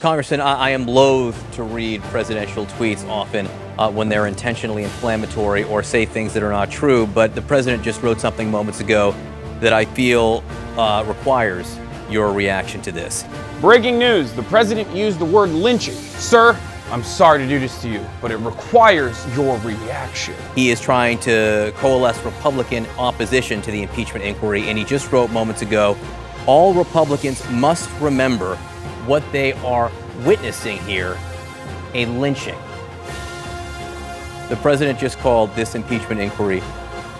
Congressman, I am loath to read presidential tweets often when they're intentionally inflammatory or say things that are not true, but the president just wrote something moments ago that I feel requires your reaction to this. Breaking news, the president used the word lynching. Sir, I'm sorry to do this to you, but it requires your reaction. He is trying to coalesce Republican opposition to the impeachment inquiry, and he just wrote moments ago, all Republicans must remember what they are witnessing here, a lynching. The president just called this impeachment inquiry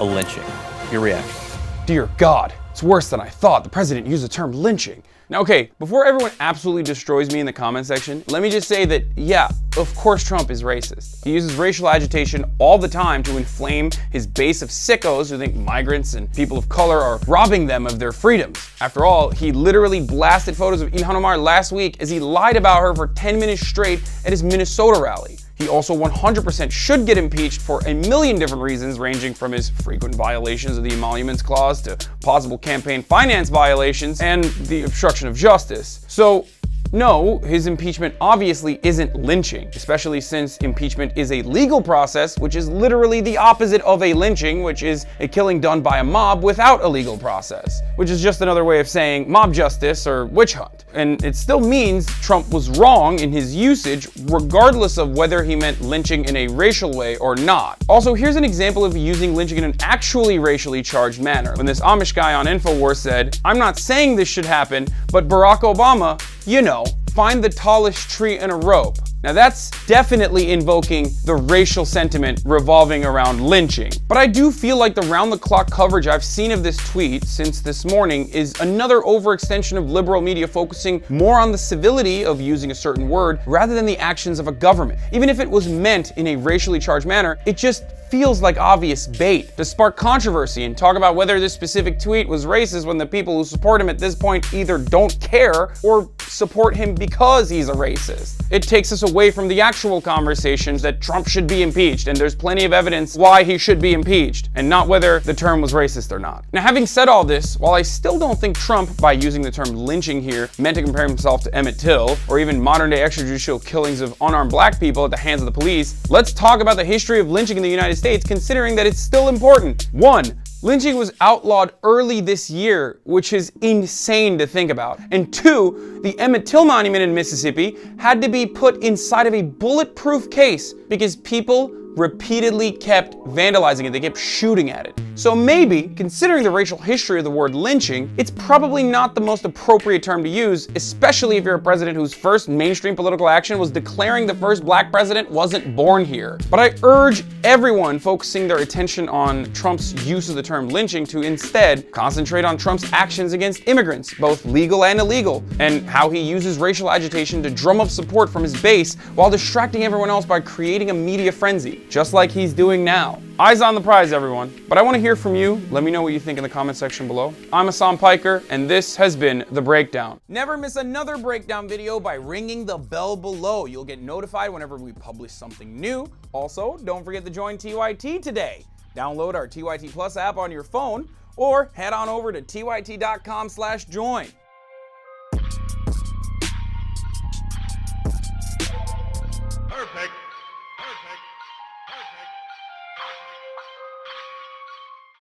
a lynching. Your reaction? Dear God, it's worse than I thought. The president used the term lynching. Now, okay, before everyone absolutely destroys me in the comment section, let me just say that, yeah, of course Trump is racist. He uses racial agitation all the time to inflame his base of sickos who think migrants and people of color are robbing them of their freedoms. After all, he literally blasted photos of Ilhan Omar last week as he lied about her for 10 minutes straight at his Minnesota rally. He also 100% should get impeached for a million different reasons, ranging from his frequent violations of the Emoluments Clause to possible campaign finance violations and the obstruction of justice. So, no, his impeachment obviously isn't lynching, especially since impeachment is a legal process, which is literally the opposite of a lynching, which is a killing done by a mob without a legal process, which is just another way of saying mob justice or witch hunt. And it still means Trump was wrong in his usage, regardless of whether he meant lynching in a racial way or not. Also, here's an example of using lynching in an actually racially charged manner. When this Amish guy on InfoWars said, "I'm not saying this should happen, but Barack Obama, you know, find the tallest tree in a rope." Now that's definitely invoking the racial sentiment revolving around lynching. But I do feel like the round-the-clock coverage I've seen of this tweet since this morning is another overextension of liberal media focusing more on the civility of using a certain word rather than the actions of a government. Even if it was meant in a racially charged manner, it just feels like obvious bait to spark controversy and talk about whether this specific tweet was racist when the people who support him at this point either don't care or support him because he's a racist. It takes us away from the actual conversations that Trump should be impeached, and there's plenty of evidence why he should be impeached, and not whether the term was racist or not. Now, having said all this, while I still don't think Trump, by using the term lynching here, meant to compare himself to Emmett Till, or even modern-day extrajudicial killings of unarmed black people at the hands of the police, let's talk about the history of lynching in the United States, considering that it's still important. 1. Lynching was outlawed early this year, which is insane to think about. And 2, the Emmett Till Monument in Mississippi had to be put inside of a bulletproof case because people repeatedly kept vandalizing it. They kept shooting at it. So maybe, considering the racial history of the word lynching, it's probably not the most appropriate term to use, especially if you're a president whose first mainstream political action was declaring the first black president wasn't born here. But I urge everyone focusing their attention on Trump's use of the term lynching to instead concentrate on Trump's actions against immigrants, both legal and illegal, and how he uses racial agitation to drum up support from his base while distracting everyone else by creating a media frenzy, just like he's doing now. Eyes on the prize, everyone. But I want to hear from you. Let me know what you think in the comment section below. I'm Hasan Piker, and this has been The Breakdown. Never miss another breakdown video by ringing the bell below. You'll get notified whenever we publish something new. Also, don't forget to join TYT today. Download our TYT Plus app on your phone, or head on over to tyt.com/join.